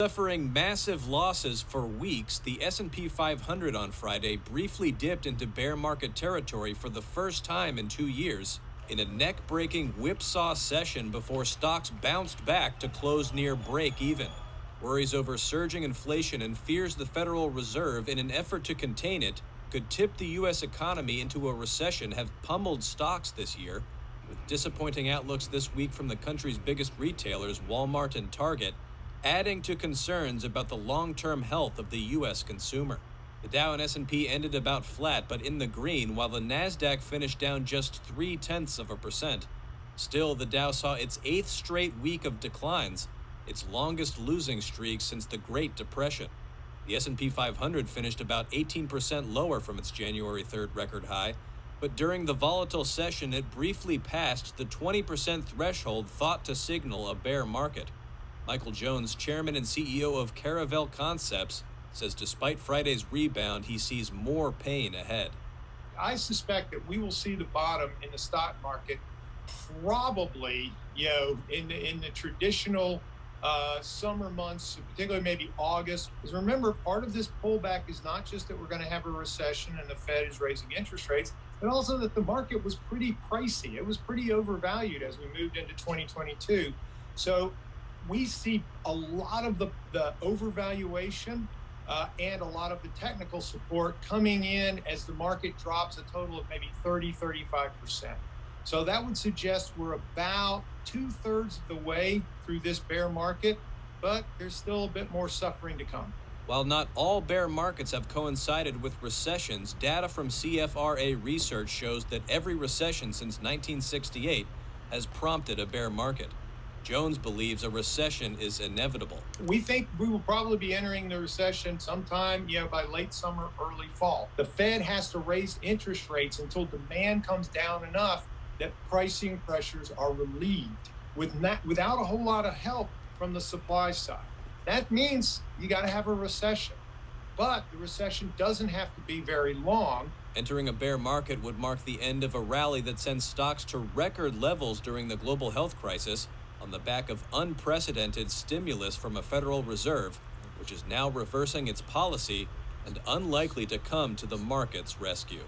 Suffering massive losses for weeks, the S&P 500 on Friday briefly dipped into bear market territory for the first time in 2 years in a neck-breaking whipsaw session before stocks bounced back to close near break-even. Worries over surging inflation and fears the Federal Reserve, in an effort to contain it, could tip the U.S. economy into a recession have pummeled stocks this year. With disappointing outlooks this week from the country's biggest retailers, Walmart and Target, adding to concerns about the long-term health of the U.S. consumer. The Dow and S&P ended about flat but in the green, while the Nasdaq finished down just 0.3%. Still, the Dow saw its 8th straight week of declines, its longest losing streak since the Great Depression. The S&P 500 finished about 18% lower from its January 3rd record high, but during the volatile session it briefly passed the 20% threshold thought to signal a bear market. Michael Jones, chairman and CEO of Caravel Concepts, says despite Friday's rebound, he sees more pain ahead. I suspect that we will see the bottom in the stock market probably, in the traditional summer months, particularly maybe August. Because remember, part of this pullback is not just that we're going to have a recession and the Fed is raising interest rates, but also that the market was pretty pricey. It was pretty overvalued as we moved into 2022. So we see a lot of the overvaluation and a lot of the technical support coming in as the market drops a total of maybe 35%. So that would suggest we're about 2/3 of the way through this bear market, but there's still a bit more suffering to come. While not all bear markets have coincided with recessions, data from CFRA research shows that every recession since 1968 has prompted a bear market. Jones believes a recession is inevitable. We think we will probably be entering the recession sometime, by late summer, early fall. The Fed has to raise interest rates until demand comes down enough that pricing pressures are relieved without a whole lot of help from the supply side. That means you got to have a recession, but the recession doesn't have to be very long. Entering a bear market would mark the end of a rally that sent stocks to record levels during the global health crisis, on the back of unprecedented stimulus from a Federal Reserve, which is now reversing its policy and unlikely to come to the market's rescue.